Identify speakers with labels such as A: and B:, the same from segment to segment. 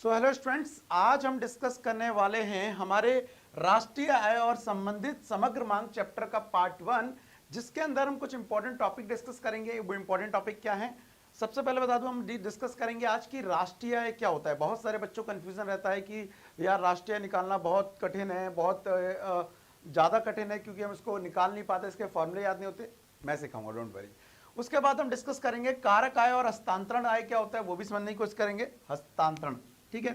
A: Hello students, आज हम discuss करने वाले हैं हमारे राष्ट्रीय आय और संबंधित समग्र मांग चैप्टर का पार्ट 1, जिसके अंदर हम कुछ इंपॉर्टेंट टॉपिक डिस्कस करेंगे। वो इंपॉर्टेंट टॉपिक क्या है? सबसे पहले बता दूं, हम डिस्कस करेंगे आज की राष्ट्रीय आय क्या होता है। बहुत सारे बच्चों को कंफ्यूजन रहता है कि यार राष्ट्रीय आय निकालना बहुत कठिन है, बहुत ज़्यादा कठिन है, क्योंकि हम इसको निकाल नहीं पाते, इसके फॉर्मूले याद नहीं होते। मैं सिखाऊंगा, डोंट वरी। उसके बाद हम डिस्कस करेंगे कारक आय और हस्तांतरण आय क्या होता है, वो भी समझने की कोशिश करेंगे। हस्तांतरण, ठीक है।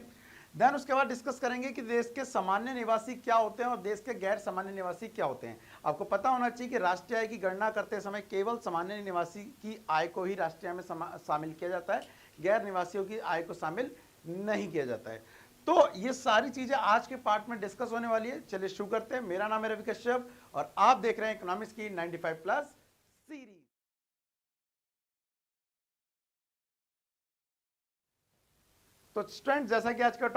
A: देन उसके बाद डिस्कस करेंगे कि देश के सामान्य निवासी क्या होते हैं और देश के गैर सामान्य निवासी क्या होते हैं। आपको पता होना चाहिए कि राष्ट्रीय आय की गणना करते समय केवल सामान्य निवासी की आय को ही राष्ट्रीय आय में शामिल किया जाता है, गैर निवासियों की आय को शामिल नहीं किया जाता है। तो ये सारी चीजें आज के पार्ट में डिस्कस होने वाली है। चलिए शुरू करते हैं। मेरा नाम है रवि कश्यप और आप देख रहे हैं इकोनॉमिक्स की 95 प्लस सीरीज। तो स्टूडेंट, जैसा कि आज के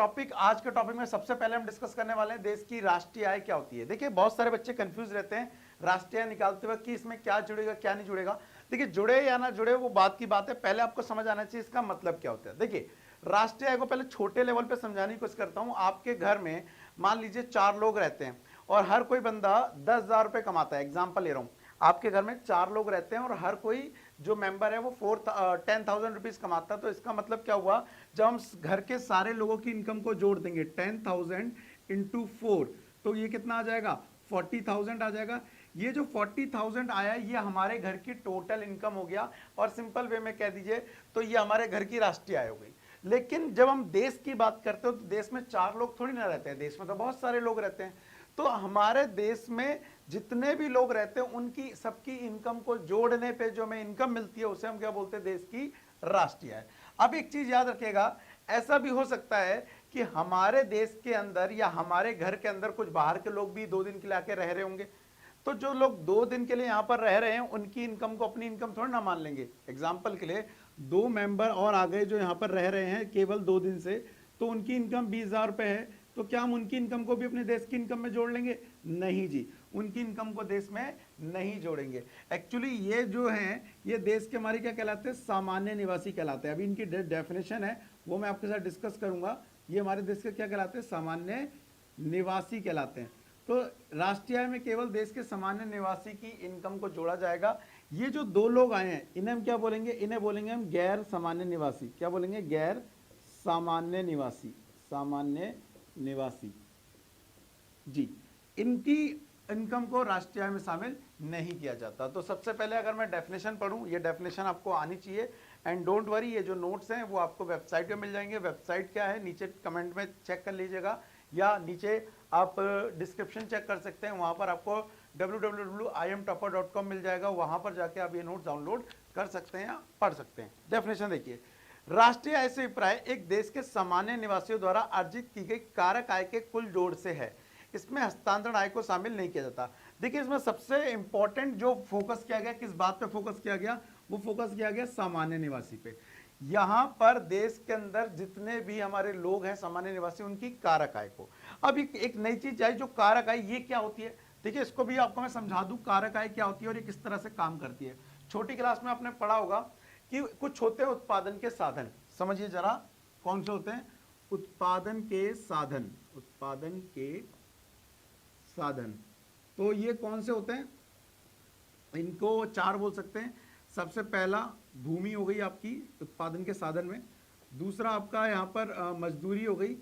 A: टॉपिक में सबसे पहले हम डिस्कस करने वाले हैं देश की राष्ट्रीय आय क्या होती है। देखिए, बहुत सारे बच्चे कंफ्यूज रहते हैं राष्ट्रीय आय निकालते वक्त कि इसमें क्या जुड़ेगा क्या नहीं जुड़ेगा। देखिए, जुड़े या ना जुड़े वो बात की बात है, पहले आपको समझ आना चाहिए इसका मतलब क्या होता है। देखिए, राष्ट्रीय आय को पहले छोटे लेवल पे समझाने की कोशिश करता हूं। आपके घर में मान लीजिए 4 लोग रहते हैं और हर कोई बंदा 10,000 रुपए कमाता है। एग्जाम्पल ले रहा हूं, आपके घर में 4 लोग रहते हैं और हर कोई जो मेंबर है वो 10,000 रुपीज कमाता है। तो इसका मतलब क्या हुआ, जब हम घर के सारे लोगों की इनकम को जोड़ देंगे 10,000 इंटू 4, तो ये कितना आ जाएगा, 40,000 आ जाएगा। ये जो 40,000 आया ये हमारे घर की टोटल इनकम हो गया, और सिंपल वे में कह दीजिए तो ये हमारे घर की राष्ट्रीय आय हो गई। लेकिन जब हम देश की बात करते हो तो देश में 4 लोग थोड़ी ना रहते हैं, देश में तो बहुत सारे लोग रहते हैं। तो हमारे देश में जितने भी लोग रहते हैं उनकी सबकी इनकम को जोड़ने पे जो हमें इनकम मिलती है उसे हम क्या बोलते हैं, देश की राष्ट्रीय आय। अब एक चीज याद रखिएगा, ऐसा भी हो सकता है कि हमारे देश के अंदर या हमारे घर के अंदर कुछ बाहर के लोग भी 2 दिन के लिए आके रह रहे होंगे। तो जो लोग 2 दिन के लिए यहां पर रह रहे हैं उनकी इनकम को अपनी इनकम थोड़ा ना मान लेंगे। एग्जाम्पल के लिए 2 मेंबर और आ गए जो यहां पर रह रहे हैं केवल 2 दिन से, तो उनकी इनकम 20,000 रुपए है। तो क्या हम उनकी इनकम को भी अपने देश की इनकम में जोड़ लेंगे? नहीं जी, उनकी इनकम को देश में नहीं जोड़ेंगे। एक्चुअली ये जो है ये देश के हमारे क्या कहलाते हैं, सामान्य निवासी कहलाते हैं। अभी इनकी डेफिनेशन है वो मैं आपके साथ डिस्कस करूंगा। ये हमारे देश के क्या कहलाते हैं, सामान्य निवासी कहलाते हैं। तो राष्ट्रीय आय में केवल देश के सामान्य निवासी की इनकम को जोड़ा जाएगा। ये जो 2 लोग आए हैं इन्हें हम क्या बोलेंगे, इन्हें बोलेंगे हम गैर सामान्य निवासी। क्या बोलेंगे, गैर सामान्य निवासी, सामान्य निवासी जी। इनकी इनकम को राष्ट्रीय आय में शामिल नहीं किया जाता। तो सबसे पहले अगर मैं डेफिनेशन पढ़ूं, ये डेफिनेशन आपको आनी चाहिए। एंड डोंट वरी, ये जो नोट्स हैं वो आपको वेबसाइट पे मिल जाएंगे। वेबसाइट क्या है नीचे कमेंट में चेक कर लीजिएगा, या नीचे आप डिस्क्रिप्शन चेक कर सकते हैं, वहां पर आपको www.imtopper.com मिल जाएगा। वहां पर जाके आप ये नोट डाउनलोड कर सकते हैं या पढ़ सकते हैं। डेफिनेशन देखिए, राष्ट्रीय आय से अभिप्राय एक देश के सामान्य निवासियों द्वारा अर्जित की गई कारक आय के कुल जोड़ से है। इसमें हस्तांतरण आय को शामिल नहीं किया जाता। देखिए, इसमें सबसे इंपॉर्टेंट जो फोकस किया गया, किस बात पे फोकस किया गया, वो फोकस किया गया सामान्य निवासी पे। यहां पर देश के अंदर जितने भी हमारे लोग हैं सामान्य निवासी, उनकी कारक आय को। अब एक नई चीज आई जो कारक आय, ये क्या होती है? देखिए, इसको भी आपको मैं समझा दूं कारक आय क्या होती है और ये किस तरह से काम करती है। छोटी क्लास में आपने पढ़ा होगा कि कुछ होते हैं उत्पादन के साधन। समझिए जरा, कौन से होते हैं? उत्पादन के साधन, उत्पादन के साधन। तो ये कौन से होते हैं? इनको 4 बोल सकते हैं। सबसे पहला भूमि हो गई आपकी उत्पादन के साधन में। दूसरा आपका यहाँ पर मजदूरी हो गई,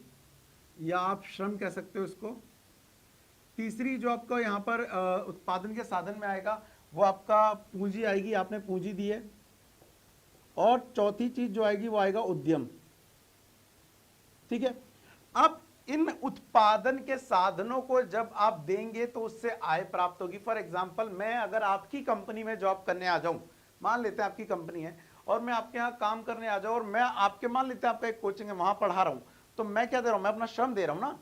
A: या आप श्रम कह सकते हो इसको। तीसरी जो आपका यहाँ पर उत्पादन के साधन में आएगा वो आपका पूंजी आएगी, आपने पूंजी दी है। और चौथी चीज जो आएगी वो आएगा उद्यम। ठीक है। अब इन उत्पादन के साधनों को जब आप देंगे तो उससे आय प्राप्त होगी। फॉर एग्जांपल, मैं अगर आपकी कंपनी में जॉब करने आ जाऊं, मान लेते हैं आपकी कंपनी है और मैं आपके यहाँ काम करने आ जाऊं और मैं आपके, मान लेते हैं आपका एक कोचिंग है, वहां पढ़ा रहा हूं, तो मैं क्या दे रहा हूं, मैं अपना श्रम दे रहा हूं ना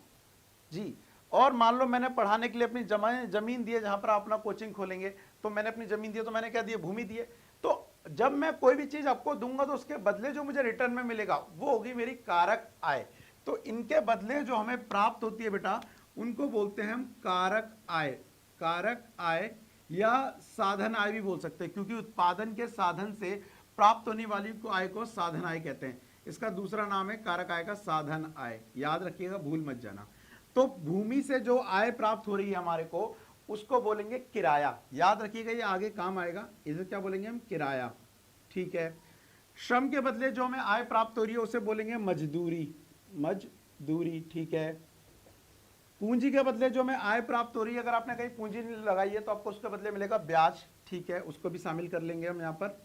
A: जी। और मान लो मैंने पढ़ाने के लिए अपनी जमीन दी है, जहां पर आप अपना कोचिंग खोलेंगे, तो मैंने अपनी जमीन दी है, तो मैंने क्या दिया, भूमि दी है। तो जब मैं कोई भी चीज आपको दूंगा तो उसके बदले जो मुझे रिटर्न में मिलेगा वो होगी मेरी कारक आय। तो इनके बदले जो हमें प्राप्त होती है बेटा, उनको बोलते हैं हम कारक आय। कारक आय या साधन आय भी बोल सकते हैं, क्योंकि उत्पादन के साधन से प्राप्त होने वाली को आय को साधन आय कहते हैं। इसका दूसरा नाम है कारक आय का साधन आय, याद रखिएगा, भूल मत जाना। तो भूमि से जो आय प्राप्त हो रही है हमारे को, उसको बोलेंगे किराया, याद रखिएगा, ये आगे काम आएगा। इसे क्या बोलेंगे हम? किराया, ठीक है। श्रम के बदले जो हमें आय प्राप्त हो रही है उसे बोलेंगे मजदूरी, मजदूरी, ठीक है। पूंजी के बदले जो हमें आय प्राप्त हो रही है, अगर आपने कहीं पूंजी लगाई है तो आपको उसके बदले मिलेगा ब्याज, ठीक है, उसको भी शामिल कर लेंगे हम यहाँ पर।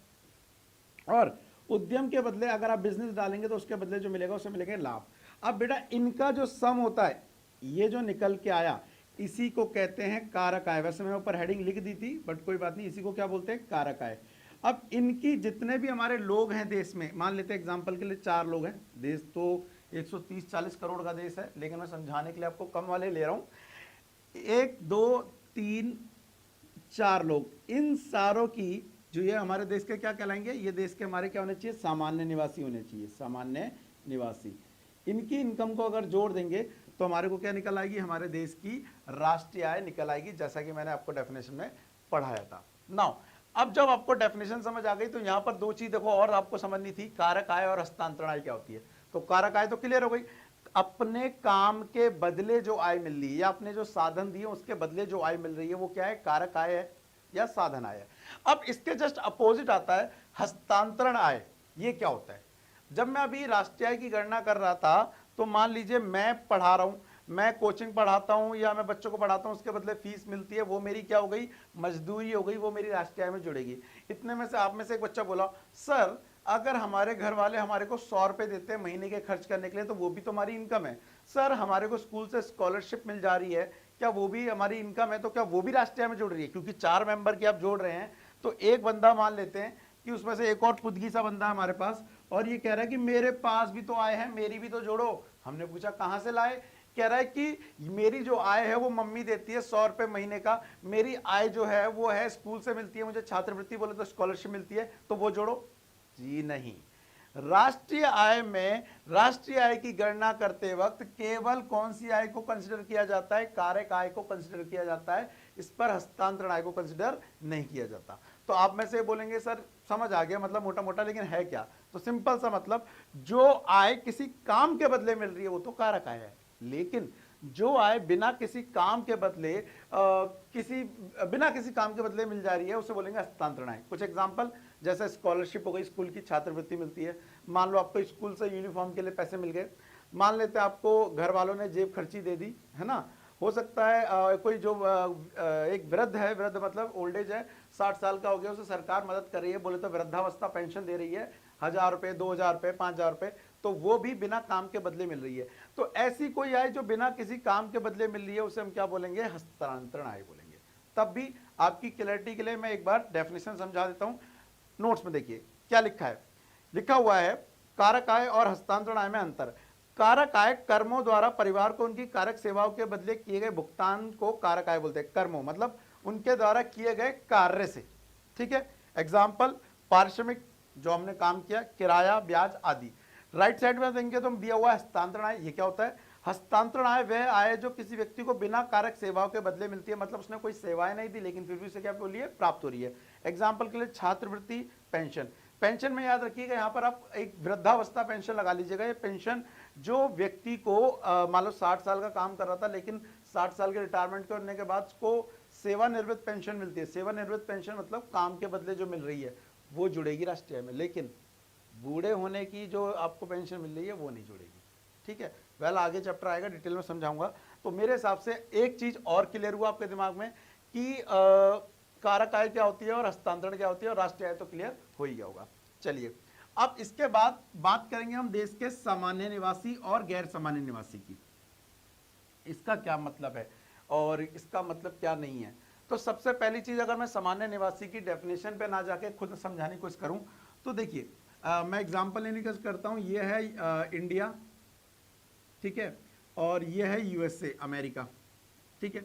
A: और उद्यम के बदले अगर आप बिजनेस डालेंगे तो उसके बदले जो मिलेगा उसे मिलेंगे लाभ। अब बेटा इनका जो सम होता है, ये जो निकल के आया, इसी को कहते हैं कारक आय। वैसे मैं ऊपर हेडिंग लिख दी थी बट कोई बात नहीं, इसी को क्या बोलते हैं? कारक आय। अब इनकी जितने भी हमारे लोग हैं देश में, मान लेते हैं एग्जांपल के लिए 4 लोग हैं, देश तो 130-40 करोड़ का देश है, लेकिन मैं समझाने के लिए आपको कम वाले ले रहा हूं। 1 2 3 4 लोग, इन सारों की जो ये हमारे देश के क्या कहलाएंगे? ये देश के हमारे क्या होने चाहिए? सामान्य निवासी होने चाहिए, सामान्य निवासी। इनकी इनकम को अगर जोड़ देंगे तो हमारे को क्या निकल आएगी? हमारे देश की राष्ट्रीय आय निकल आएगी, जैसा कि मैंने आपको डेफिनेशन में पढ़ाया था। नाउ अब जब आपको डेफिनेशन समझ आ गई तो यहां पर 2 चीज देखो और आपको समझनी थी, कारक आय और हस्तांतरण आय क्या होती है। तो कारक आय तो क्लियर हो गई, अपने काम के बदले जो आय मिल रही है या अपने जो साधन दिए उसके बदले जो आय मिल रही है वो क्या है? कारक आय है या साधन आय है। अब इसके जस्ट अपोजिट आता है हस्तांतरण आय। ये क्या होता है? जब मैं अभी राष्ट्रीय आय की गणना कर रहा था तो मान लीजिए मैं पढ़ा रहा हूं, मैं कोचिंग पढ़ाता हूं या मैं बच्चों को पढ़ाता हूं, उसके बदले फीस मिलती है, वो मेरी क्या हो गई? मजदूरी हो गई, वो मेरी राष्ट्रीय आय में जुड़ेगी। इतने में से आप में से एक बच्चा बोला, सर अगर हमारे घर वाले हमारे को 100 रुपए देते हैं महीने के खर्च करने के लिए तो वो भी तो हमारी इनकम है। सर हमारे को स्कूल से स्कॉलरशिप मिल जा रही है, क्या वो भी हमारी इनकम है? तो क्या वो भी राष्ट्रीय आय में जुड़ रही है? क्योंकि 4 मेंबर की आप जोड़ रहे हैं तो एक बंदा मान लेते हैं कि उसमें से एक और पुदगी सा बंदा है हमारे पास और ये कह रहा है कि मेरे पास भी तो आय है, मेरी भी तो जोड़ो। हमने पूछा कहां से लाए? कह रहा है कि मेरी जो आय है वो मम्मी देती है 100 रुपए महीने का, मेरी आय जो है वो है स्कूल से मिलती है, मुझे छात्रवृत्ति बोले तो स्कॉलरशिप मिलती है, तो वो जोड़ो। जी नहीं, राष्ट्रीय आय में राष्ट्रीय आय की गणना करते वक्त केवल कौन सी आय को कंसिडर किया जाता है? कारक आय को कंसिडर किया जाता है, इस पर हस्तांतरण आय को कंसिडर नहीं किया जाता। तो आप में से बोलेंगे सर समझ आ गया, मतलब मोटा मोटा, लेकिन है क्या? तो सिंपल सा मतलब, जो आय किसी काम के बदले मिल रही है वो तो कारक आय है, लेकिन जो आय बिना किसी काम के बदले बिना किसी काम के बदले मिल जा रही है उसे बोलेंगे हस्तांतरण आय। कुछ एग्जांपल, जैसे स्कॉलरशिप हो गई, स्कूल की छात्रवृत्ति मिलती है, मान लो आपको स्कूल से यूनिफॉर्म के लिए पैसे मिल गए, मान लेते हैं आपको घर वालों ने जेब खर्ची दे दी, है ना। हो सकता है कोई जो एक वृद्ध है, वृद्ध मतलब ओल्ड एज है, 60 साल का हो गया, उसे सरकार मदद कर रही है, बोले तो वृद्धावस्था पेंशन दे रही है, 1000 रुपए, 2000 रुपए, 5000 रुपए, तो वो भी बिना काम के बदले मिल रही है। तो ऐसी कोई आय जो बिना किसी काम के बदले मिल रही है उसे हम क्या बोलेंगे? हस्तांतरण आय बोलेंगे। तब भी आपकी क्लैरिटी के लिए मैं एक बार डेफिनेशन समझा देता हूं। नोट्स में देखिए क्या लिखा है, लिखा हुआ है कारक आय और हस्तांतरण आय में अंतर। कारक आय कर्मों द्वारा परिवार को उनकी कारक सेवाओं के बदले किए गए भुगतान को कारक आय बोलते हैं। कर्मों मतलब उनके द्वारा किए गए कार्य से, ठीक है। एग्जाम्पल, पारिश्रमिक जो हमने काम किया, किराया, ब्याज आदि। राइट साइड में देंगे तो दिया हुआ हस्तांतरण आय। ये क्या होता है? हस्तांतरण आय वह आय जो किसी व्यक्ति को बिना कारक सेवाओं के बदले मिलती है, मतलब उसने कोई सेवाएं नहीं दी लेकिन फिर भी उसे क्या बोलिए? प्राप्त हो रही है। एग्जाम्पल के लिए छात्रवृत्ति, पेंशन। पेंशन में याद रखिएगा, यहाँ पर आप एक वृद्धावस्था पेंशन लगा लीजिएगा। ये पेंशन जो व्यक्ति को मान लो 60 साल का काम कर रहा था लेकिन 60 साल के रिटायरमेंट करने के बाद उसको सेवानिवृत्त पेंशन मिलती है। सेवानिवृत्त पेंशन मतलब काम के बदले जो मिल रही है वो जुड़ेगी राष्ट्रीय आय में, लेकिन बूढ़े होने की जो आपको पेंशन मिल रही है वो नहीं जुड़ेगी, ठीक है। वेल आगे चैप्टर आएगा, डिटेल में समझाऊंगा। तो मेरे हिसाब से एक चीज और क्लियर हुआ आपके दिमाग में कि कारक आय क्या होती है और हस्तांतरण क्या होती है, और राष्ट्रीय आय तो क्लियर हो ही गया होगा। चलिए अब इसके बाद बात करेंगे हम देश के सामान्य निवासी और गैर सामान्य निवासी की। इसका क्या मतलब है और इसका मतलब क्या नहीं है। तो सबसे पहली चीज, अगर मैं सामान्य निवासी की डेफिनेशन पे ना जाके खुद समझाने की कोशिश करूं तो देखिए, मैं एग्जांपल लेने की कोशिश करता हूं। ये है इंडिया, ठीक है, और ये है यूएसए, अमेरिका, ठीक है।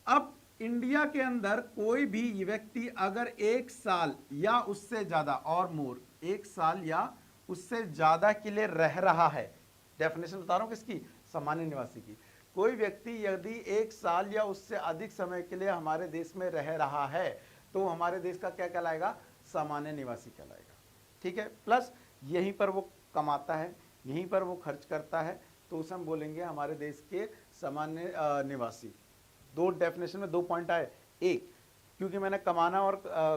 A: अब इंडिया के अंदर कोई भी व्यक्ति अगर 1 साल या उससे ज्यादा, और मोर, 1 साल या उससे ज्यादा के लिए रह रहा है, डेफिनेशन बता रहा हूं किसकी? सामान्य निवासी की। कोई व्यक्ति यदि 1 साल या उससे अधिक समय के लिए हमारे देश में रह रहा है तो हमारे देश का क्या कहलाएगा? सामान्य निवासी कहलाएगा, ठीक है। प्लस यहीं पर वो कमाता है, यहीं पर वो खर्च करता है, तो उसे हम बोलेंगे हमारे देश के सामान्य निवासी। दो डेफिनेशन में दो पॉइंट आए। एक, क्योंकि मैंने कमाना और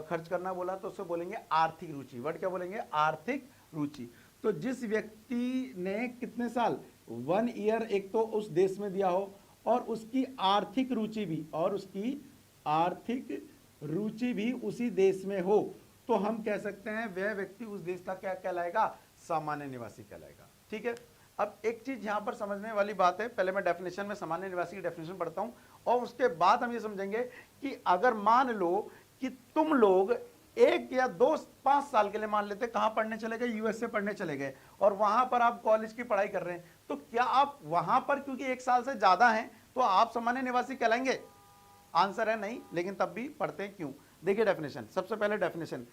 A: खर्च करना बोला तो उससे बोलेंगे आर्थिक रुचि। वर्ड क्या बोलेंगे? आर्थिक रुचि। तो जिस व्यक्ति ने कितने साल, 1 ईयर एक तो उस देश में दिया हो और उसकी आर्थिक रुचि भी, और उसकी आर्थिक रुचि भी उसी देश में हो, तो हम कह सकते हैं वह व्यक्ति उस देश का क्या कहलाएगा? सामान्य निवासी कहलाएगा। ठीक है। अब एक चीज यहां पर समझने वाली बात है, पहले मैं डेफिनेशन में सामान्य निवासी की डेफिनेशन पढ़ता हूं और उसके बाद हम ये समझेंगे कि अगर मान लो कि तुम लोग 1 या 2 5 साल के लिए मान लेते कहां पढ़ने चले गए? यूएसए पढ़ने चले गए, और वहां पर आप कॉलेज की पढ़ाई कर रहे हैं, तो क्या आप वहां पर क्योंकि 1 साल से ज्यादा हैं तो आप सामान्य निवासी कहलाएंगे? आंसर है नहीं, लेकिन तब भी पढ़ते हैं क्यों। देखिए डेफिनेशन, सबसे पहले डेफिनेशन,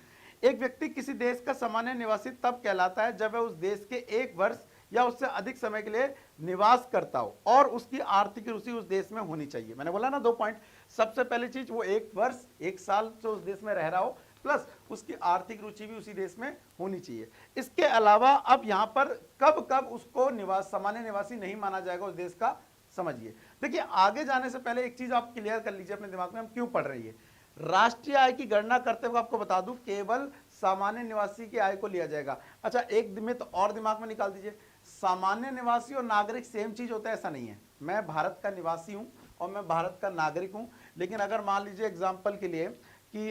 A: एक व्यक्ति किसी देश का सामान्य निवासी तब कहलाता है जब वह उस देश के 1 वर्ष या उससे अधिक समय के लिए निवास करता हो और उसकी आर्थिक रुचि उस देश में होनी चाहिए। मैंने बोला ना 2 पॉइंट, सबसे पहली चीज वो 1 वर्ष 1 साल से उस देश में रह रहा हो, प्लस उसकी आर्थिक रुचि भी उसी देश में होनी चाहिए। इसके अलावा अब यहां पर कब कब उसको सामान्य निवासी नहीं माना जाएगा उस देश का, समझिए। देखिए आगे जाने से पहले एक चीज आप क्लियर कर लीजिए अपने दिमाग में, हम क्यों पढ़ रही है। राष्ट्रीय आय की गणना करते हुए आपको बता दूं केवल सामान्य निवासी की आय को लिया जाएगा। अच्छा एक मिनट और दिमाग में निकाल दीजिए, सामान्य निवासी और नागरिक सेम चीज होता है? ऐसा नहीं है। मैं भारत का निवासी हूं और मैं भारत का नागरिक हूं, लेकिन अगर मान लीजिए एग्जाम्पल के लिए कि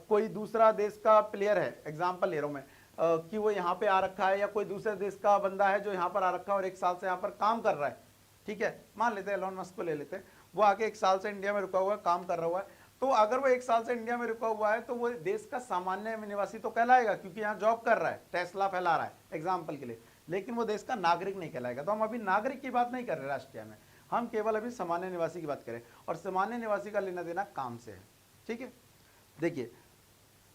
A: कोई दूसरा देश का प्लेयर है, एग्जाम्पल ले रहा हूं मैं, कि वो यहाँ पे आ रखा है, या कोई दूसरे देश का बंदा है जो यहाँ पर आ रखा है और 1 साल से यहाँ पर काम कर रहा है, ठीक है, मान लेते हैं एलोन मस्क को ले लेते हैं, वो आके 1 साल से इंडिया में रुका हुआ है, काम कर रहा हुआ है, तो अगर वो 1 साल से इंडिया में रुका हुआ है तो वो देश का सामान्य निवासी तो कहलाएगा क्योंकि यहाँ जॉब कर रहा है, टेस्ला फैला रहा है एग्जाम्पल के लिए, लेकिन वो देश का नागरिक नहीं कहलाएगा। तो हम अभी नागरिक की बात नहीं कर रहे राष्ट्रीय में, हम केवल अभी सामान्य निवासी की बात करें, और सामान्य निवासी का लेना देना काम से है। ठीक है, देखिए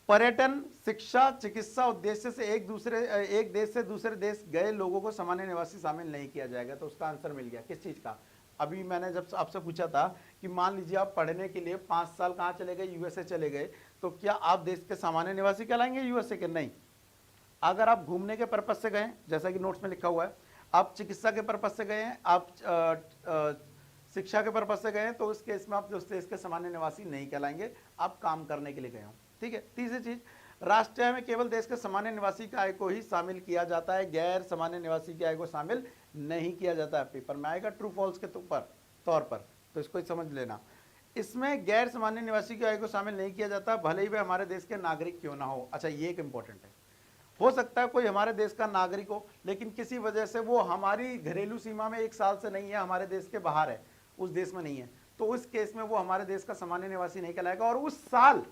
A: पर्यटन, शिक्षा, चिकित्सा उद्देश्य से एक देश से दूसरे देश गए लोगों को सामान्य निवासी शामिल नहीं किया जाएगा। तो उसका आंसर मिल गया किस चीज का। अभी मैंने जब आपसे पूछा था कि मान लीजिए आप पढ़ने के लिए 5 साल कहाँ चले गए? यूएसए चले गए, तो क्या आप देश के सामान्य निवासी कहलाएंगे यूएसए के? नहीं। अगर आप घूमने के पर्पज से गए, जैसा कि नोट्स में लिखा हुआ है, आप चिकित्सा के पर्पज से गए हैं, आप शिक्षा के पर्पज से गए हैं, तो उस केस में आप उस देश के सामान्य निवासी नहीं कहलाएंगे, आप काम करने के लिए गए हो। ठीक है। तीसरी चीज, राष्ट्रीय आय में केवल देश के सामान्य निवासी की आय को ही शामिल किया जाता है, गैर सामान्य निवासी की आय को शामिल नहीं किया जाता है। पेपर में आएगा ट्रू फॉल्स के तौर पर, तो इसको समझ लेना। इसमें गैर सामान्य निवासी की आय को शामिल नहीं किया जाता, भले ही वे हमारे देश के नागरिक क्यों ना हो। अच्छा ये एक इंपॉर्टेंट है, हो सकता है कोई हमारे देश का नागरिक हो लेकिन किसी वजह से वो हमारी घरेलू सीमा में 1 साल से नहीं है, हमारे देश के बाहर है, उस देश में नहीं है, तो उस केस में वो हमारे देश का सामान्य निवासी नहीं कहलाएगा और उस साल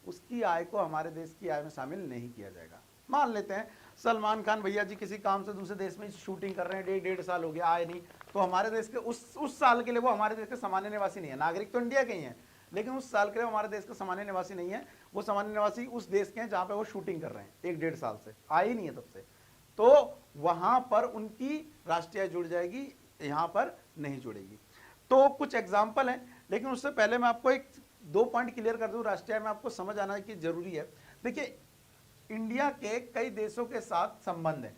A: उसकी आय को हमारे देश की आय में शामिल नहीं किया जाएगा। मान लेते हैं सलमान खान भैया जी किसी काम से दूसरे देश में शूटिंग कर रहे हैं, 1.5 साल हो गया आए नहीं, तो हमारे देश के उस साल के लिए वो हमारे देश के सामान्य निवासी नहीं है। नागरिक तो इंडिया के ही हैं, लेकिन उस साल के लिए हमारे देश का सामान्य निवासी नहीं है, वो सामान्य निवासी उस देश के हैं जहां पे वो शूटिंग कर रहे हैं, 1.5 साल से आए ही नहीं है तब से, तो वहां पर उनकी राष्ट्रीय आय जुड़ जाएगी, यहां पर नहीं जुड़ेगी। तो कुछ एग्जाम्पल है, लेकिन उससे पहले मैं आपको 2 पॉइंट क्लियर कर दूं राष्ट्रीय में, आपको समझ आना की जरूरी है। देखिए इंडिया के कई देशों के साथ संबंध है,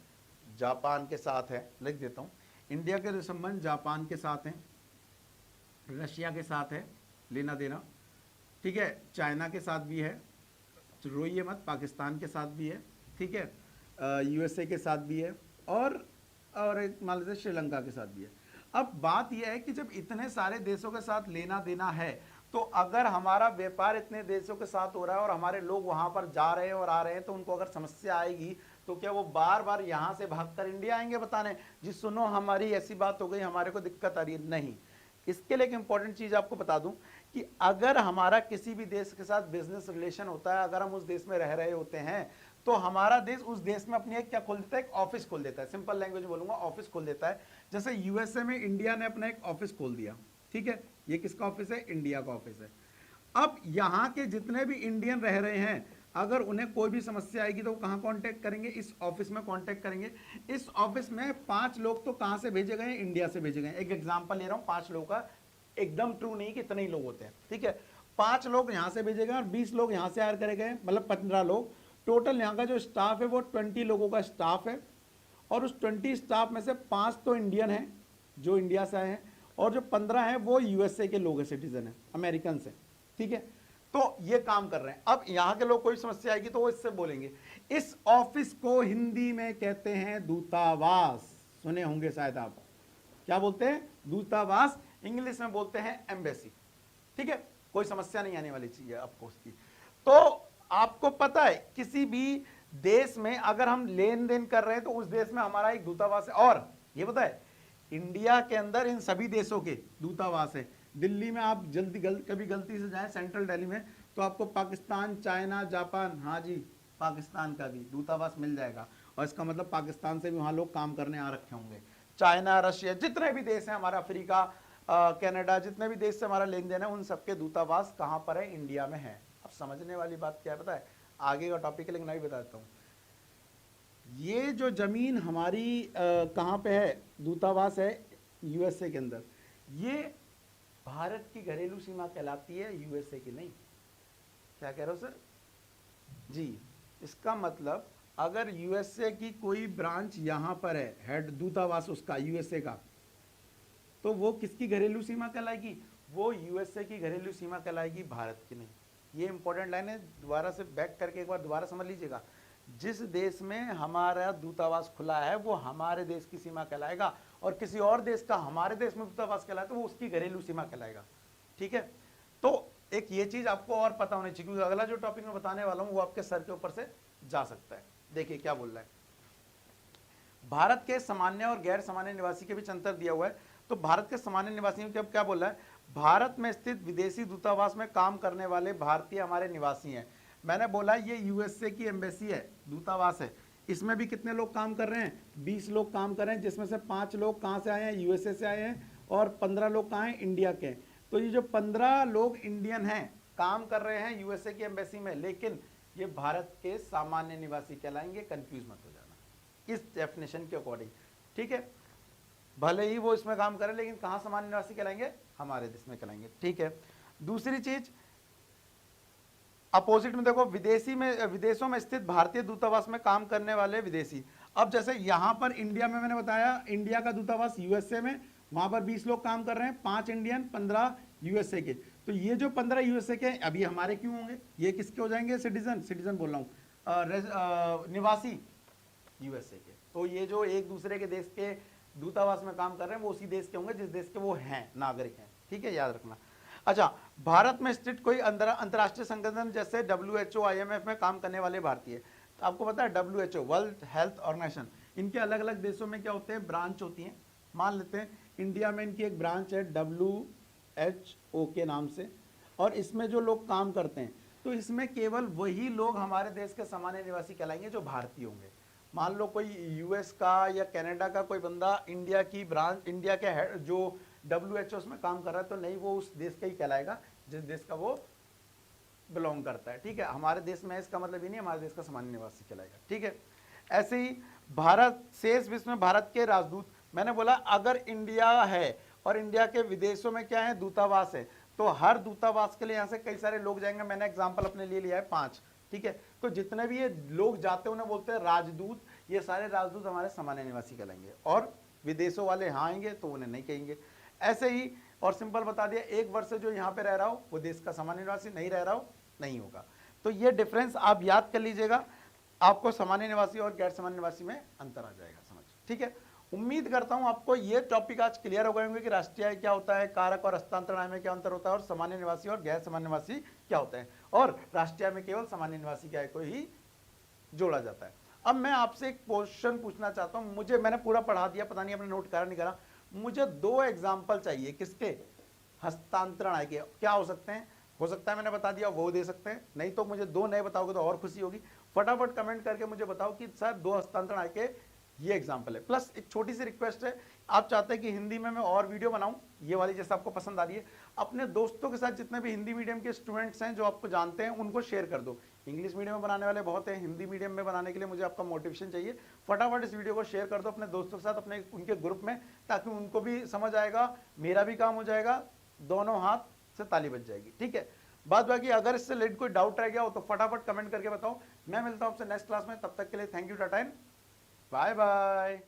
A: जापान के साथ है, लिख देता हूं, इंडिया के संबंध जापान के साथ हैं, रशिया के साथ है, लेना देना, ठीक है, चाइना के साथ भी है, रोइए मत, पाकिस्तान के साथ भी है, ठीक है, यूएसए के साथ भी है, और एक मान लीजिए श्रीलंका के साथ भी है। अब बात यह है कि जब इतने सारे देशों के साथ लेना देना है, तो अगर हमारा व्यापार इतने देशों के साथ हो रहा है और हमारे लोग वहां पर जा रहे हैं और आ रहे हैं, तो उनको अगर समस्या आएगी तो क्या वो बार बार यहां से भागकर इंडिया आएंगे बताने जी सुनो हमारी ऐसी बात हो गई, हमारे को दिक्कत आ रही है? नहीं। इसके लिए एक इंपॉर्टेंट चीज आपको बता दूं कि अगर हमारा किसी भी देश के साथ बिजनेस रिलेशन होता है, अगर हम उस देश में रह रहे होते हैं, तो हमारा देश उस देश में अपनी एक क्या खोल देता है? एक ऑफिस खोल देता है। सिंपल लैंग्वेज बोलूंगा, ऑफिस खोल देता है। जैसे यूएसए में इंडिया ने अपना एक ऑफिस खोल दिया, ठीक है, ये किसका ऑफिस है? इंडिया का ऑफिस है। अब यहां के जितने भी इंडियन रह रहे हैं, अगर उन्हें कोई भी समस्या आएगी तो वो कहां कांटेक्ट करेंगे? इस ऑफिस में कांटेक्ट करेंगे। इस ऑफिस में 5 लोग तो कहां से भेजे गए? इंडिया से भेजे गए। एक एग्जांपल ले रहा हूं, 5 लोगों का, एकदम ट्रू नहीं कि इतने ही लोग होते हैं, ठीक है, 5 लोग यहां से भेजे गए और 20 लोग यहां से हायर करे गए, मतलब 15 लोग टोटल। यहां का जो स्टाफ है वो 20 लोगों का स्टाफ है, और उस 20 स्टाफ में से 5 तो इंडियन हैं जो इंडिया से आए हैं, और जो 15 हैं वो यूएसए के लोग हैं, सिटीजन हैं, अमेरिकन से, ठीक है। तो ये काम कर रहे हैं। अब यहां के लोग कोई समस्या आएगी तो वो इससे बोलेंगे। इस ऑफिस को हिंदी में कहते हैं दूतावास, सुने होंगे शायद आप। क्या बोलते हैं? दूतावास। इंग्लिश में बोलते हैं एम्बेसी, ठीक है। कोई समस्या नहीं आने वाली चीज है आपको उसकी। तो आपको पता है किसी भी देश में अगर हम लेन देन कर रहे हैं तो उस देश में हमारा एक दूतावास है। और ये पता है इंडिया के अंदर इन सभी देशों के दूतावास है। दिल्ली में आप कभी गलती से जाएं सेंट्रल दिल्ली में तो आपको पाकिस्तान, चाइना, जापान, हाँ जी पाकिस्तान का भी दूतावास मिल जाएगा। और इसका मतलब पाकिस्तान से भी वहां लोग काम करने आ रखे होंगे। चाइना, रशिया, जितने भी देश हैं हमारा, अफ्रीका, कनाडा, जितने भी देश से हमारा लेन देन है, उन सबके दूतावास कहां पर है? इंडिया में है। अब समझने वाली बात क्या है पता है? आगे का टॉपिक है लेकिन मैं भी बता देता हूं। ये जो जमीन हमारी कहां पे है? दूतावास है यूएसए के अंदर। ये भारत की घरेलू सीमा कहलाती है, यूएसए की नहीं। क्या कह रहे हो सर जी? इसका मतलब अगर यूएसए की कोई ब्रांच यहां पर है, हेड दूतावास उसका यूएसए का, तो वो किसकी घरेलू सीमा कहलाएगी? वो यूएसए की घरेलू सीमा कहलाएगी, भारत की नहीं। ये इंपॉर्टेंट लाइन है, दोबारा से बैक करके एक बार दोबारा समझ लीजिएगा। जिस देश में हमारा दूतावास खुला है वो हमारे देश की सीमा कहलाएगा, और किसी और देश का हमारे देश में दूतावास कहलाए तो वो उसकी घरेलू सीमा कहलाएगा, ठीक है। तो एक ये चीज आपको और पता होनी चाहिए, क्योंकि अगला जो टॉपिक मैं बताने वाला हूं वो आपके सर के ऊपर से जा सकता है। देखिए क्या बोल रहा है, भारत के सामान्य और गैर सामान्य निवासी के बीच अंतर दिया हुआ है। तो भारत के सामान्य निवासियों के क्या बोल रहा है? भारत में स्थित विदेशी दूतावास में काम करने वाले भारतीय हमारे निवासी हैं। मैंने बोला ये यूएसए की एम्बेसी है, दूतावास है। इसमें भी कितने लोग काम कर रहे हैं? 20 लोग काम कर रहे हैं, जिसमें से 5 लोग कहां से आए हैं? यूएसए से आए हैं, और 15 लोग कहां हैं? इंडिया के। तो ये जो 15 लोग इंडियन हैं, काम कर रहे हैं यूएसए की एम्बेसी में, लेकिन ये भारत के सामान्य निवासी कहलाएंगे। कंफ्यूज मत हो जाना इस डेफिनेशन के अकॉर्डिंग, ठीक है। भले ही वो इसमें काम करें लेकिन कहां सामान्य निवासी कहलाएंगे? हमारे देश में कहलाएंगे, ठीक है। दूसरी चीज अपोजिट में देखो, विदेशों में स्थित भारतीय दूतावास में काम करने वाले विदेशी। अब जैसे यहां पर इंडिया में मैंने बताया, इंडिया का दूतावास यूएसए में, वहां पर 20 लोग काम कर रहे हैं, 5 इंडियन, 15 यूएसए के। तो ये जो 15 यूएसए के अभी हमारे क्यों होंगे? ये किसके हो जाएंगे? सिटीजन बोल रहा हूं, निवासी यूएसए के। तो ये जो एक दूसरे के देश के दूतावास में काम कर रहे हैं वो उसी देश के होंगे जिस देश के वो हैं, नागरिक हैं, ठीक है, याद रखना। अच्छा, भारत में स्थित कोई अंतर्राष्ट्रीय संगठन जैसे WHO, IMF में काम करने वाले भारतीय। तो आपको पता है WHO, वर्ल्ड हेल्थ ऑर्गेनाइजेशन, इनके अलग अलग देशों में क्या होते हैं? ब्रांच होती हैं। मान लेते हैं इंडिया में इनकी एक ब्रांच है WHO के नाम से, और इसमें जो लोग काम करते हैं तो इसमें केवल वही लोग हमारे देश के सामान्य निवासी कहलाएंगे जो भारतीय होंगे। मान लो कोई यूएस का या कनाडा का कोई बंदा इंडिया की ब्रांच, इंडिया के जो WHO में काम कर रहा है, तो नहीं, वो उस देश का ही कहलाएगा जिस देश का वो बिलोंग करता है, ठीक है। हमारे देश में इसका मतलब ही नहीं हमारे देश का सामान्य निवासी कहलाएगा, ठीक है। ऐसे ही भारत, शेष विश्व में भारत के राजदूत। मैंने बोला अगर इंडिया है और इंडिया के विदेशों में क्या है? दूतावास है, तो हर दूतावास के लिए यहाँ से कई सारे लोग जाएंगे। मैंने एग्जाम्पल अपने लिए लिया है 5, ठीक है। तो जितने भी ये लोग जाते हैं उन्हें बोलते हैं राजदूत। ये सारे राजदूत हमारे सामान्य निवासी कहलाएंगे, और विदेशों वाले यहाँ आएंगे तो उन्हें नहीं कहेंगे। ऐसे ही, और सिंपल बता दिया, 1 वर्ष से जो यहाँ पे रह रहा हो वो देश का सामान्य निवासी, नहीं रह रहा हो नहीं होगा। तो ये डिफरेंस आप याद कर लीजिएगा, आपको सामान्य निवासी और गैर सामान्य निवासी में अंतर आ जाएगा समझ, ठीक है। उम्मीद करता हूं आपको ये टॉपिक आज क्लियर हो गए होंगे कि राष्ट्रीय आय क्या होता है, कारक और हस्तांतरण आय में क्या अंतर होता है, और सामान्य निवासी और गैर सामान्य निवासी क्या होता है, और राष्ट्रीय आय में केवल सामान्य निवासी की आय को ही जोड़ा जाता है। अब मैं आपसे एक क्वेश्चन पूछना चाहता हूं, मैंने पूरा पढ़ा दिया, पता नहीं आपने नोट करा नहीं करा। मुझे 2 एग्जाम्पल चाहिए, किसके? हस्तांतरण आय के। क्या हो सकते हैं? हो सकता है मैंने बता दिया वो दे सकते हैं, नहीं तो मुझे 2 नए बताओगे तो और खुशी होगी। फटाफट कमेंट करके मुझे बताओ कि सर 2 हस्तांतरण आय के ये एग्जाम्पल है। प्लस एक छोटी सी रिक्वेस्ट है, आप चाहते हैं कि हिंदी में मैं और वीडियो बनाऊं, ये वाली जैसे आपको पसंद आ रही है, अपने दोस्तों के साथ जितने भी हिंदी मीडियम के स्टूडेंट्स हैं जो आपको जानते हैं उनको शेयर कर दो। इंग्लिश मीडियम में बनाने वाले बहुत हैं, हिंदी मीडियम में बनाने के लिए मुझे आपका मोटिवेशन चाहिए। फटाफट इस वीडियो को शेयर कर दो अपने दोस्तों के साथ, अपने उनके ग्रुप में, ताकि उनको भी समझ आएगा, मेरा भी काम हो जाएगा, दोनों हाथ से ताली बज जाएगी, ठीक है। बात बाकी अगर इससे रिलेटेड कोई डाउट रह गया हो तो फटाफट कमेंट करके बताओ। मैं मिलता हूं आपसे नेक्स्ट क्लास में, तब तक के लिए thank you, tata and bye bye.